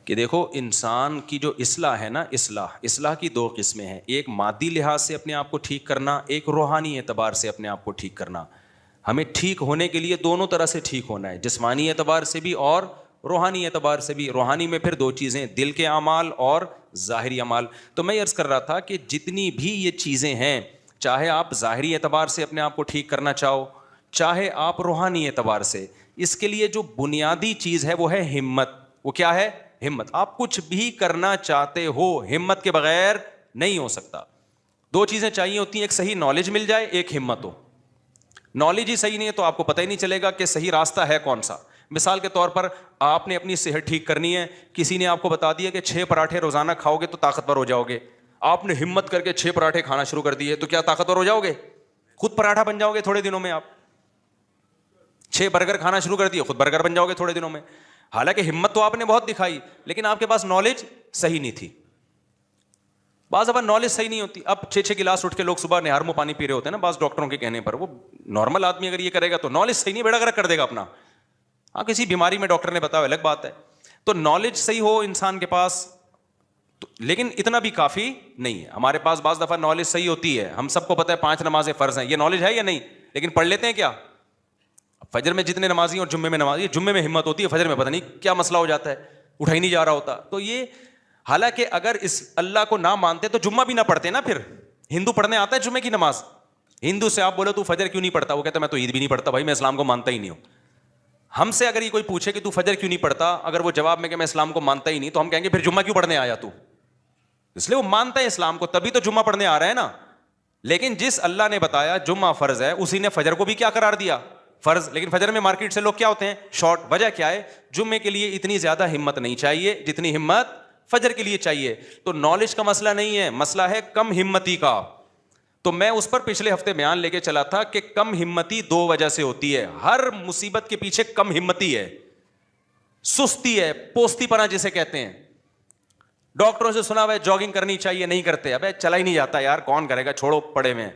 کہ دیکھو انسان کی جو اصلاح ہے نا، اصلاح کی دو قسمیں ہیں، ایک مادی لحاظ سے اپنے آپ کو ٹھیک کرنا، ایک روحانی اعتبار سے اپنے آپ کو ٹھیک کرنا. ہمیں ٹھیک ہونے کے لیے دونوں طرح سے ٹھیک ہونا ہے، جسمانی اعتبار سے بھی اور روحانی اعتبار سے بھی. روحانی میں پھر دو چیزیں، دل کے اعمال اور ظاہری اعمال. تو میں عرض کر رہا تھا کہ جتنی بھی یہ چیزیں ہیں، چاہے آپ ظاہری اعتبار سے اپنے آپ کو ٹھیک کرنا چاہو، چاہے آپ روحانی اعتبار سے، اس کے لیے جو بنیادی چیز ہے وہ ہے ہمت. وہ کیا ہے؟ ہمت. آپ کچھ بھی کرنا چاہتے ہو، ہمت کے بغیر نہیں ہو سکتا. دو چیزیں چاہیے ہوتی ہیں، ایک صحیح نالج مل جائے، ایک ہمت ہو. نالج ہی صحیح نہیں ہے تو آپ کو پتہ ہی نہیں چلے گا کہ صحیح راستہ ہے کون سا. مثال کے طور پر آپ نے اپنی صحت ٹھیک کرنی ہے، کسی نے آپ کو بتا دیا کہ 6 پراٹھے روزانہ کھاؤ گے تو طاقتور ہو جاؤ گے. آپ نے ہمت کر کے 6 پراٹھے کھانا شروع کر دیے تو کیا طاقتور ہو جاؤ گے؟ خود پراٹھا بن جاؤ گے تھوڑے دنوں میں. آپ 6 برگر کھانا شروع کر دیے، خود برگر بن جاؤ گے تھوڑے دنوں میں. حالانکہ ہمت تو آپ نے بہت دکھائی، لیکن آپ کے پاس نالج صحیح نہیں تھی. بعض دفعہ نالج صحیح نہیں ہوتی. اب 6 گلاس اٹھ کے لوگ صبح نہار میں پانی پی رہے ہوتے ہیں نا، بعض ڈاکٹروں کے کہنے پر. وہ نارمل آدمی اگر یہ کرے گا تو نالج صحیح نہیں، بیڑا گرک کر دے گا اپنا. ہاں کسی بیماری میں ڈاکٹر نے بتایا الگ بات ہے. تو نالج صحیح ہو انسان کے پاس لیکن اتنا بھی کافی نہیں ہے. ہمارے پاس بعض دفعہ نالج صحیح ہوتی ہے، ہم سب کو پتہ ہے 5 نمازیں فرض ہیں، یہ نالج ہے یا نہیں؟ لیکن پڑھ لیتے ہیں کیا؟ فجر میں جتنے نمازی اور جمعے میں نمازی، جمعے میں ہمت ہوتی ہے، فجر میں پتہ نہیں کیا مسئلہ ہو جاتا ہے، اٹھا ہی نہیں جا رہا ہوتا. تو یہ حالانکہ اگر اس اللہ کو نہ مانتے تو جمعہ بھی نہ پڑھتے نا. پھر ہندو پڑھنے آتا ہے جمعے کی نماز، ہندو سے آپ بولو تو فجر کیوں نہیں پڑھتا، وہ کہتا ہے میں تو عید بھی نہیں پڑھتا بھائی، میں اسلام کو مانتا ہی نہیں ہوں. ہم سے اگر یہ کوئی پوچھے کہ تو فجر کیوں نہیں پڑھتا، اگر وہ جواب میں کہ میں اسلام کو مانتا ہی نہیں، تو ہم کہیں گے پھر جمعہ کیوں پڑھنے آیا تو؟ اس لیے وہ مانتا ہے اسلام کو، تبھی تو جمعہ پڑھنے آ رہا ہے نا. لیکن جس اللہ نے بتایا جمعہ فرض ہے، اسی نے فجر کو بھی کیا قرار دیا؟ فرض. لیکن فجر میں مارکیٹ سے لوگ کیا ہوتے ہیں؟ شارٹ. وجہ کیا ہے؟ جمعے کے لیے اتنی زیادہ ہمت نہیں چاہیے جتنی ہمت فجر کے لیے چاہیے. تو نالج کا مسئلہ نہیں ہے، مسئلہ ہے کم ہمتی کا. تو میں اس پر پچھلے ہفتے بیان لے کے چلا تھا کہ کم ہمتی 2 وجہ سے ہوتی ہے. ہر مصیبت کے پیچھے کم ہمتی ہے، سستی ہے، پوستی پنا جسے کہتے ہیں. ڈاکٹروں سے سنا ہوا ہے جاگنگ کرنی چاہیے، نہیں کرتے. ابے چلا ہی نہیں جاتا یار، کون کرے گا، چھوڑو پڑے میں.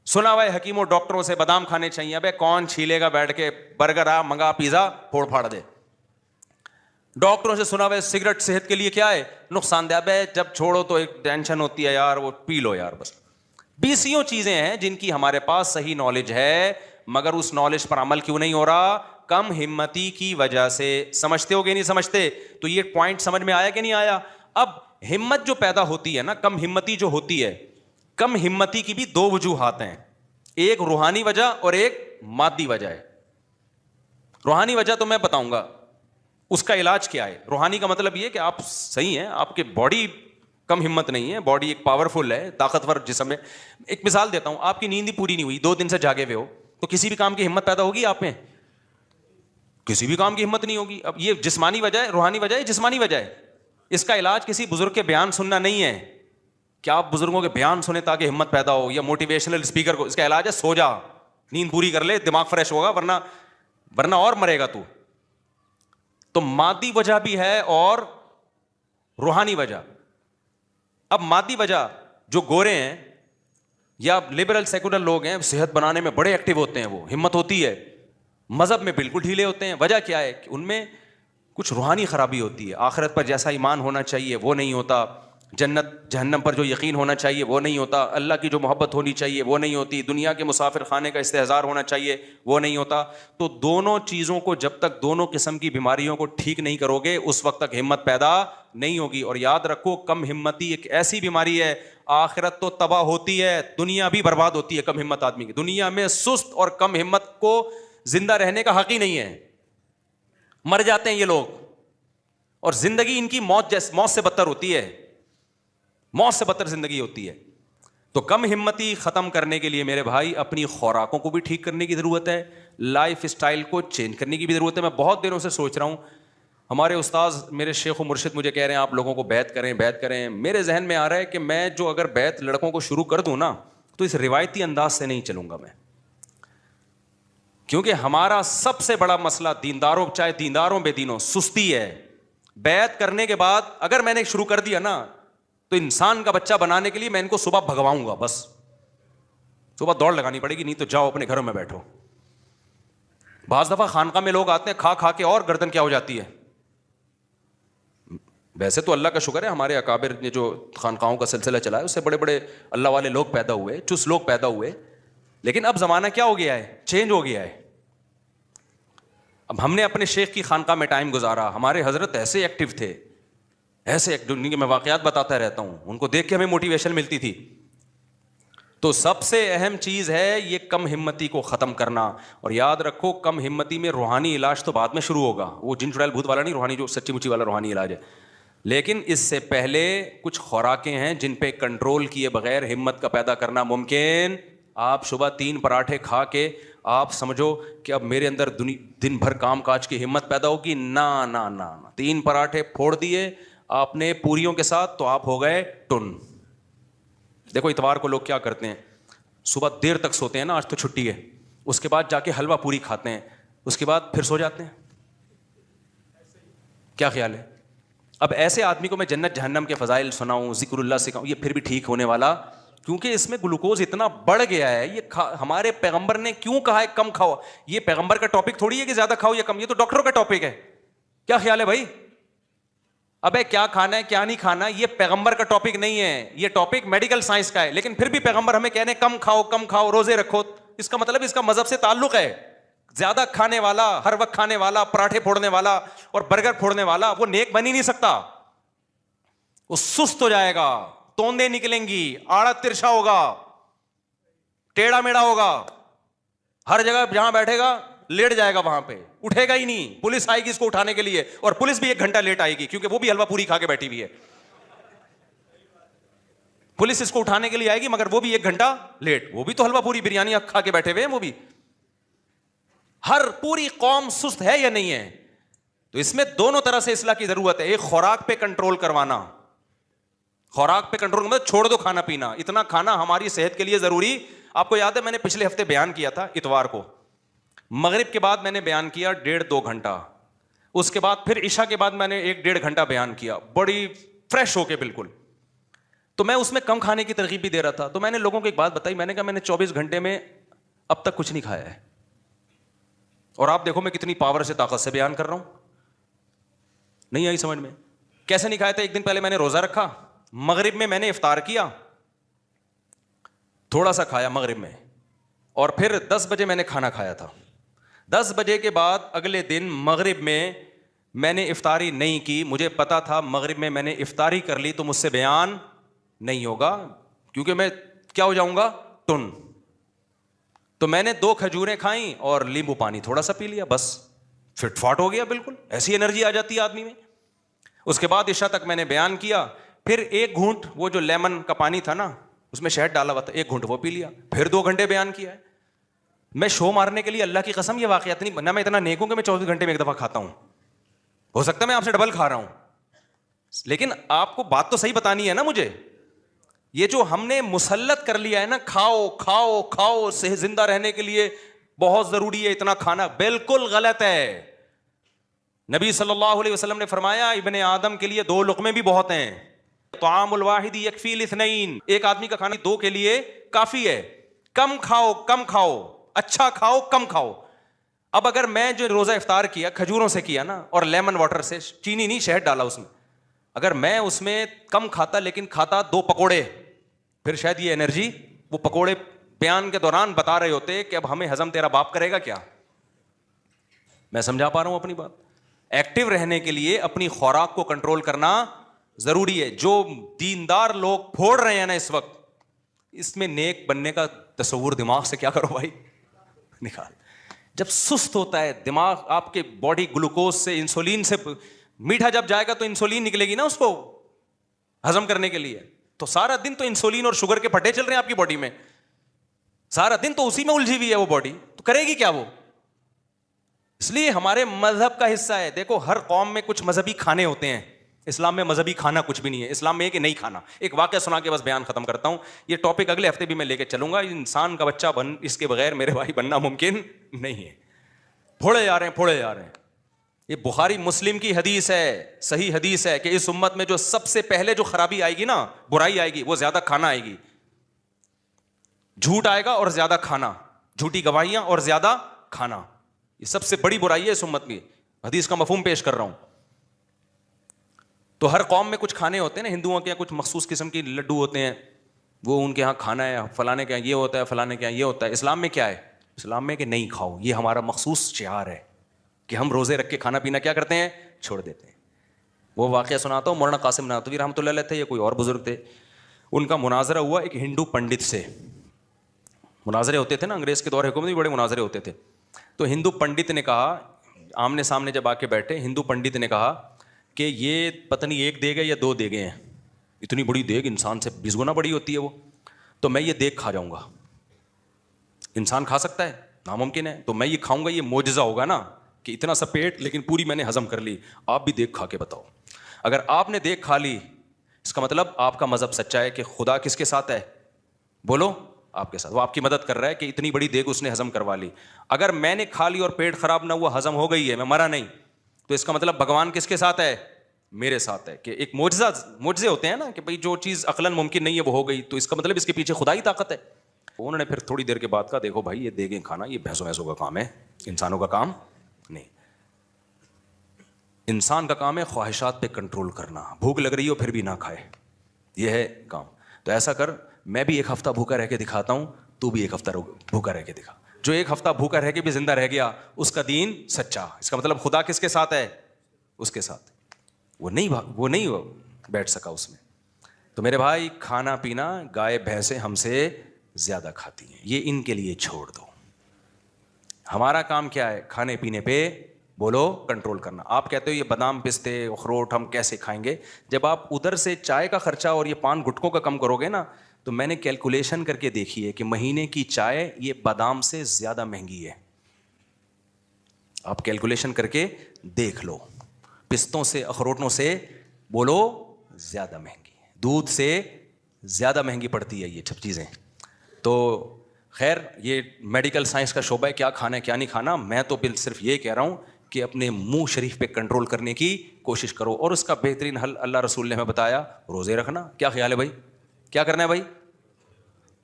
سنا ہوا ہے حکیموں ڈاکٹروں سے بادام کھانے چاہیے، ابے کون چھیلے گا بیٹھ کے، برگر آ منگا، پیزا پھوڑ پھاڑ دے. ڈاکٹروں سے سنا ہوا ہے سگریٹ صحت کے لیے کیا ہے؟ نقصان دہ. ابے جب چھوڑو تو ایک ٹینشن ہوتی ہے یار، وہ پی لو یار بس. 20 چیزیں ہیں جن کی ہمارے پاس صحیح نالج ہے، مگر اس نالج پر عمل کیوں نہیں ہو رہا؟ کم ہمتی کی وجہ سے. سمجھتے ہو گے نہیں سمجھتے؟ تو یہ پوائنٹ سمجھ میں آیا کہ نہیں آیا؟ اب ہمت جو پیدا ہوتی ہے نا، کم ہمتی جو ہوتی ہے، کم ہمتی کی بھی 2 وجوہات ہیں، ایک روحانی وجہ اور ایک مادی وجہ ہے. روحانی وجہ تو میں بتاؤں گا اس کا علاج کیا ہے. روحانی کا مطلب یہ کہ آپ صحیح ہیں، آپ کے باڈی کم ہمت نہیں ہے، باڈی ایک پاورفل ہے، طاقتور جسم ہے. ایک مثال دیتا ہوں، آپ کی نیند ہی پوری نہیں ہوئی، 2 دن سے جاگے ہوئے ہو، تو کسی بھی کام کی ہمت پیدا ہوگی آپ میں؟ کسی بھی کام کی ہمت نہیں ہوگی. اب یہ جسمانی وجہ ہے، روحانی وجہ ہے، جسمانی وجہ ہے. اس کا علاج کسی بزرگ کے بیان سننا نہیں ہے کہ آپ بزرگوں کے بیان سنیں تاکہ ہمت پیدا ہو، یا موٹیویشنل اسپیکر کو. اس کا علاج ہے سو جا، نیند پوری کر لے، دماغ فریش ہوگا، ورنہ اور مرے گا تو. تو مادی وجہ بھی ہے اور روحانی وجہ. اب مادی وجہ، جو گورے ہیں یا لبرل سیکولر لوگ ہیں، صحت بنانے میں بڑے ایکٹیو ہوتے ہیں، وہ ہمت ہوتی ہے. مذہب میں بالکل ڈھیلے ہوتے ہیں. وجہ کیا ہے؟ کہ ان میں کچھ روحانی خرابی ہوتی ہے. آخرت پر جیسا ایمان ہونا چاہیے وہ نہیں ہوتا، جنت جہنم پر جو یقین ہونا چاہیے وہ نہیں ہوتا، اللہ کی جو محبت ہونی چاہیے وہ نہیں ہوتی، دنیا کے مسافر خانے کا استحضار ہونا چاہیے وہ نہیں ہوتا. تو دونوں چیزوں کو جب تک، دونوں قسم کی بیماریوں کو ٹھیک نہیں کرو گے، اس وقت تک ہمت پیدا نہیں ہوگی. اور یاد رکھو، کم ہمتی ایک ایسی بیماری ہے، آخرت تو تباہ ہوتی ہے، دنیا بھی برباد ہوتی ہے کم ہمت آدمی کی. دنیا میں سست اور کم ہمت کو زندہ رہنے کا حق ہی نہیں ہے، مر جاتے ہیں یہ لوگ. اور زندگی ان کی موت سے بدتر ہوتی ہے، موت سے بدتر زندگی ہوتی ہے. تو کم ہمتی ختم کرنے کے لیے میرے بھائی اپنی خوراکوں کو بھی ٹھیک کرنے کی ضرورت ہے، لائف اسٹائل کو چینج کرنے کی بھی ضرورت ہے. میں بہت دنوں سے سوچ رہا ہوں، ہمارے استاذ میرے شیخ و مرشد مجھے کہہ رہے ہیں آپ لوگوں کو بیعت کریں. میرے ذہن میں آ رہا ہے کہ میں جو اگر بیعت لڑکوں کو شروع کر دوں نا، تو اس روایتی انداز سے نہیں چلوں گا میں. کیونکہ ہمارا سب سے بڑا مسئلہ دینداروں، چاہے دینداروں بے دینوں، سستی ہے. بیعت کرنے کے بعد اگر میں نے شروع کر دیا نا، تو انسان کا بچہ بنانے کے لیے میں ان کو صبح بھگواؤں گا، بس صبح دوڑ لگانی پڑے گی، نہیں تو جاؤ اپنے گھروں میں بیٹھو. بعض دفعہ خانقاہ میں لوگ آتے ہیں، کھا کے اور گردن کیا ہو جاتی ہے، ویسے تو اللہ کا شکر ہے ہمارے اکابر نے جو خانقاہوں کا سلسلہ چلایا اس سے بڑے بڑے اللہ والے لوگ پیدا ہوئے, چست لوگ پیدا ہوئے, لیکن اب زمانہ کیا ہو گیا ہے, چینج ہو گیا ہے. اب ہم نے اپنے شیخ کی خانقاہ میں ٹائم گزارا, ہمارے حضرت ایسے ایکٹیو تھے, ایسے دنیا میں واقعات بتاتا رہتا ہوں, ان کو دیکھ کے ہمیں موٹیویشن ملتی تھی. تو سب سے اہم چیز ہے یہ کم ہمتی کو ختم کرنا. اور یاد رکھو کم ہمتی میں روحانی علاج تو بعد میں شروع ہوگا, وہ جن چڑیل بھوت والا نہیں, روحانی جو سچی مچی والا روحانی علاج ہے. لیکن اس سے پہلے کچھ خوراکیں ہیں جن پہ کنٹرول کیے بغیر ہمت کا پیدا کرنا ممکن. آپ صبح 3 پراٹھے کھا کے آپ سمجھو کہ اب میرے اندر دن بھر کام کاج کی ہمت پیدا ہوگی, نہ نہ نہ. 3 پراٹھے پھوڑ دیے آپ نے پوریوں کے ساتھ تو آپ ہو گئے ٹن. دیکھو اتوار کو لوگ کیا کرتے ہیں, صبح دیر تک سوتے ہیں نا, آج تو چھٹی ہے, اس کے بعد جا کے حلوہ پوری کھاتے ہیں, اس کے بعد پھر سو جاتے ہیں. کیا خیال ہے؟ اب ایسے آدمی کو میں جنت جہنم کے فضائل سناؤں, ذکر اللہ سکھاؤں, یہ پھر بھی ٹھیک ہونے والا, کیونکہ اس میں گلوکوز اتنا بڑھ گیا ہے. یہ ہمارے پیغمبر نے کیوں کہا ہے کم کھاؤ؟ یہ پیغمبر کا ٹاپک تھوڑی ہے کہ زیادہ کھاؤ یا کم, یہ تو ڈاکٹروں کا ٹاپک ہے. کیا خیال ہے بھائی؟ ابے کیا کھانا ہے کیا نہیں کھانا یہ پیغمبر کا ٹاپک نہیں ہے, یہ ٹاپک میڈیکل سائنس کا ہے. لیکن پھر بھی پیغمبر ہمیں کہنے کم کھاؤ, روزے رکھو. اس کا مطلب اس کا مذہب سے تعلق ہے. زیادہ کھانے والا, ہر وقت کھانے والا, پراٹھے پھوڑنے والا اور برگر پھوڑنے والا وہ نیک بن ہی نہیں سکتا. وہ سست ہو جائے گا, توندے نکلیں گی, آڑا ترچھا ہوگا, ٹیڑھا میڑھا ہوگا, ہر جگہ جہاں بیٹھے گا لیٹ جائے گا, وہاں پہ اٹھے گا ہی نہیں. پولیس آئے گی اس کو اٹھانے کے لیے, اور پولیس بھی 1 گھنٹہ لیٹ آئے گی کیونکہ وہ بھی حلوہ پوری کھا کے بیٹھی ہوئی ہے. پولیس اس کو اٹھانے کے لیے آئے گی مگر وہ بھی 1 گھنٹہ لیٹ, وہ بھی تو حلوہ پوری بریانی کھا کے بیٹھے ہوئے ہیں. وہ بھی ہر پوری قوم سست ہے یا نہیں ہے؟ تو اس میں دونوں طرح سے اصلاح کی ضرورت ہے. ایک خوراک پہ کنٹرول کروانا, خوراک پہ کنٹرول مطلب چھوڑ دو کھانا پینا, اتنا کھانا ہماری صحت کے لیے ضروری. آپ کو یاد ہے میں نے پچھلے ہفتے بیان کیا تھا, اتوار کو مغرب کے بعد میں نے بیان کیا 1.5-2 گھنٹہ, اس کے بعد پھر عشاء کے بعد میں نے 1-1.5 گھنٹہ بیان کیا, بڑی فریش ہو کے بالکل. تو میں اس میں کم کھانے کی ترغیب بھی دے رہا تھا. تو میں نے لوگوں کو ایک بات بتائی, میں نے کہا میں نے 24 گھنٹے میں اب تک کچھ نہیں کھایا ہے, اور آپ دیکھو میں کتنی پاور سے طاقت سے بیان کر رہا ہوں. نہیں آئی سمجھ میں؟ کیسے نہیں کھایا تھا؟ ایک دن پہلے میں نے روزہ رکھا, مغرب میں نے افطار کیا, تھوڑا سا کھایا مغرب میں, اور پھر 10 بجے میں نے کھانا کھایا تھا. 10 بجے کے بعد اگلے دن مغرب میں نے افطاری نہیں کی. مجھے پتا تھا مغرب میں نے افطاری کر لی تو مجھ سے بیان نہیں ہوگا, کیونکہ میں کیا ہو جاؤں گا, ٹن. تو میں نے 2 کھجوریں کھائیں اور لیمبو پانی تھوڑا سا پی لیا, بس فٹ فاٹ ہو گیا بالکل. ایسی انرجی آ جاتی ہے آدمی میں. اس کے بعد عشاء تک میں نے بیان کیا, پھر 1 گھونٹ وہ جو لیمن کا پانی تھا نا اس میں شہد ڈالا ہوا تھا, 1 گھونٹ وہ پی لیا, پھر 2 گھنٹے بیان کیا ہے. میں شو مارنے کے لیے اللہ کی قسم یہ واقعات نہیں بننا, میں اتنا نیک ہوں کہ میں 24 گھنٹے میں 1 دفعہ کھاتا ہوں. ہو سکتا ہے میں آپ سے ڈبل کھا رہا ہوں, لیکن آپ کو بات تو صحیح بتانی ہے نا مجھے. یہ جو ہم نے مسلط کر لیا ہے نا, کھاؤ کھاؤ کھاؤ, صحت زندہ رہنے کے لیے بہت ضروری ہے اتنا کھانا, بالکل غلط ہے. نبی صلی اللہ علیہ وسلم نے فرمایا ابن آدم کے لیے 2 لقمے بھی بہت ہیں. طعام الواحد یکفی الاثنین, ایک آدمی کا کھانا 2 کے لیے کافی ہے. کم کھاؤ کم کھاؤ, اچھا کھاؤ کم کھاؤ. اب اگر میں جو روزہ افطار کیا کھجوروں سے کیا نا, اور لیمن واٹر سے, چینی نہیں شہد ڈالا اس میں, اگر میں اس میں کم کھاتا لیکن کھاتا 2 پکوڑے, پھر شاید یہ انرجی, وہ پکوڑے بیان کے دوران بتا رہے ہوتے کہ اب ہمیں ہضم تیرا باپ کرے گا کیا. میں سمجھا پا رہا ہوں اپنی بات؟ ایکٹیو رہنے کے لیے اپنی خوراک کو کنٹرول کرنا ضروری ہے. جو دیندار لوگ پھوڑ رہے ہیں نا اس وقت, اس میں نیک بننے کا تصور دماغ سے کیا کرو بھائی, نکال. جب سست ہوتا ہے دماغ, آپ کے باڈی گلوکوز سے, انسولین سے, میٹھا جب جائے گا تو انسولین نکلے گی نا اس کو ہضم کرنے کے لیے, تو سارا دن تو انسولین اور شوگر کے پھٹے چل رہے ہیں آپ کی باڈی میں, سارا دن تو اسی میں الجھی ہوئی ہے وہ باڈی, تو کرے گی کیا وہ. اس لیے ہمارے مذہب کا حصہ ہے. دیکھو ہر قوم میں کچھ مذہبی کھانے ہوتے ہیں, اسلام میں مذہبی کھانا کچھ بھی نہیں ہے. اسلام میں یہ کہ نہیں کھانا. ایک واقعہ سنا کے بس بیان ختم کرتا ہوں, یہ ٹاپک اگلے ہفتے بھی میں لے کے چلوں گا. انسان کا بچہ اس کے بغیر میرے بھائی بننا ممکن نہیں ہے. پھوڑے جا رہے ہیں. یہ بخاری مسلم کی حدیث ہے, صحیح حدیث ہے, کہ اس امت میں جو سب سے پہلے جو خرابی آئے گی نا, برائی آئے گی, وہ زیادہ کھانا آئے گی. جھوٹ آئے گا اور زیادہ کھانا, جھوٹی گواہیاں اور زیادہ کھانا, یہ سب سے بڑی برائی ہے اس امت کی. حدیث کا مفہوم پیش کر رہا ہوں. تو ہر قوم میں کچھ کھانے ہوتے ہیں نا, ہندوؤں کے یہاں کچھ مخصوص قسم کے لڈو ہوتے ہیں, وہ ان کے یہاں کھانا ہے, فلانے کے یہاں یہ ہوتا ہے, فلانے کے یہاں یہ ہوتا ہے. اسلام میں کیا ہے؟ اسلام میں کہ نہیں کھاؤ, یہ ہمارا مخصوص شعار ہے کہ ہم روزے رکھ کے کھانا پینا کیا کرتے ہیں, چھوڑ دیتے ہیں. وہ واقعہ سناتا ہوں, مولانا قاسم نانوتوی رحمۃ اللہ علیہ تھے, یہ کوئی اور بزرگ تھے, ان کا مناظرہ ہوا ایک ہندو پنڈت سے. مناظرے ہوتے تھے نا انگریز کے دور حکومت میں, بڑے مناظرے ہوتے تھے. تو ہندو پنڈت نے کہا, آمنے سامنے جب آ کے بیٹھے, ہندو پنڈت نے کہا کہ یہ پتہ نہیں ایک دیگ ہے یا دو دیگیں ہیں, اتنی بڑی دیگ انسان سے 20 گنا بڑی ہوتی ہے وہ, تو میں یہ دیگ کھا جاؤں گا. انسان کھا سکتا ہے؟ ناممکن ہے. تو میں یہ کھاؤں گا, یہ معجزہ ہوگا نا کہ اتنا سا پیٹ لیکن پوری میں نے ہضم کر لی. آپ بھی دیگ کھا کے بتاؤ. اگر آپ نے دیگ کھا لی اس کا مطلب آپ کا مذہب سچا ہے کہ خدا کس کے ساتھ ہے, بولو آپ کے ساتھ. وہ آپ کی مدد کر رہا ہے کہ اتنی بڑی دیگ اس نے ہضم کروا لی. اگر میں نے کھا لی اور پیٹ خراب نہ ہوا, ہضم ہو گئی ہے, میں مرا نہیں, تو اس کا مطلب بھگوان کس کے ساتھ ہے, میرے ساتھ ہے. کہ ایک معجزے ہوتے ہیں نا کہ بھائی جو چیز عقلاً ممکن نہیں ہے وہ ہو گئی, تو اس کا مطلب اس کے پیچھے خدائی طاقت ہے. انہوں نے پھر تھوڑی دیر کے بعد کہا, دیکھو بھائی یہ دیگیں کھانا یہ بھینسوں ویسوں کا کام ہے, انسانوں کا کام نہیں. انسان کا کام ہے خواہشات پہ کنٹرول کرنا. بھوک لگ رہی ہو پھر بھی نہ کھائے, یہ ہے کام. تو ایسا کر, میں بھی ایک ہفتہ بھوکا رہ کے دکھاتا ہوں, تو بھی ایک ہفتہ بھوکا رہ کے دکھا. جو ایک ہفتہ بھوکا رہ کے بھی زندہ رہ گیا اس کا دین سچا. اس کا مطلب خدا کس کے ساتھ ہے, اس کے ساتھ. وہ نہیں بیٹھ سکا اس میں. تو میرے بھائی کھانا پینا گائے بھینسیں ہم سے زیادہ کھاتی ہیں, یہ ان کے لیے چھوڑ دو. ہمارا کام کیا ہے, کھانے پینے پہ بولو کنٹرول کرنا. آپ کہتے ہو یہ بادام پستے اخروٹ ہم کیسے کھائیں گے, جب آپ ادھر سے چائے کا خرچہ اور یہ پان گٹکوں کا کم کرو گے نا, تو میں نے کیلکولیشن کر کے دیکھی ہے کہ مہینے کی چائے یہ بادام سے زیادہ مہنگی ہے. آپ کیلکولیشن کر کے دیکھ لو, پستوں سے اخروٹوں سے بولو زیادہ مہنگی ہے, دودھ سے زیادہ مہنگی پڑتی ہے یہ سب چیزیں. تو خیر یہ میڈیکل سائنس کا شعبہ ہے, کیا کھانا ہے کیا نہیں کھانا. میں تو صرف یہ کہہ رہا ہوں کہ اپنے منہ شریف پہ کنٹرول کرنے کی کوشش کرو, اور اس کا بہترین حل اللہ رسول نے ہمیں بتایا, روزے رکھنا. کیا خیال ہے بھائی, کیا کرنا ہے بھائی؟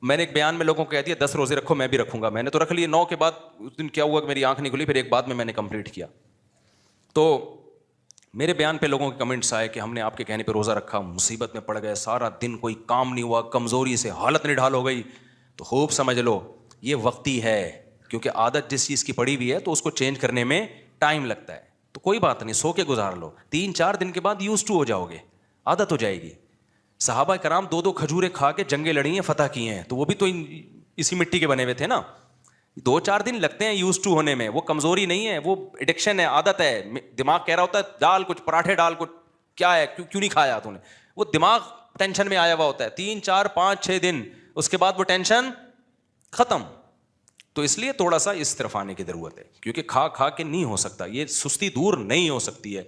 میں نے ایک بیان میں لوگوں کو کہہ دیا 10 روزے رکھو, میں بھی رکھوں گا. میں نے تو رکھ لیے 9 کے بعد اس دن کیا ہوا کہ میری آنکھ نہیں کھلی, پھر ایک بعد میں نے کمپلیٹ کیا. تو میرے بیان پہ لوگوں کے کمنٹس آئے کہ ہم نے آپ کے کہنے پہ روزہ رکھا, مصیبت میں پڑ گئے, سارا دن کوئی کام نہیں ہوا, کمزوری سے حالت نڈھال ہو گئی. تو خوب سمجھ لو یہ وقتی ہے, کیونکہ عادت جس چیز کی پڑی ہوئی ہے تو اس کو چینج کرنے میں ٹائم لگتا ہے. تو کوئی بات نہیں, سو کے گزار لو, 3-4 دن کے بعد یوز ٹو ہو جاؤ گے, عادت ہو جائے گی. صحابہ کرام 2 کھجوریں کھا کے جنگیں لڑی ہیں, فتح کی ہیں, تو وہ بھی تو اسی مٹی کے بنے ہوئے تھے نا. 2-4 دن لگتے ہیں یوز ٹو ہونے میں. وہ کمزوری نہیں ہے, وہ ایڈکشن ہے, عادت ہے. دماغ کہہ رہا ہوتا ہے ڈال کچھ پراٹھے, ڈال کچھ, کیا ہے کیوں نہیں کھایا تو نے, وہ دماغ ٹینشن میں آیا ہوا ہوتا ہے. 3-4-5-6 دن اس کے بعد وہ ٹینشن ختم. تو اس لیے تھوڑا سا اس طرف آنے کی ضرورت ہے, کیونکہ کھا کے نہیں ہو سکتا, یہ سستی دور نہیں ہو سکتی ہے.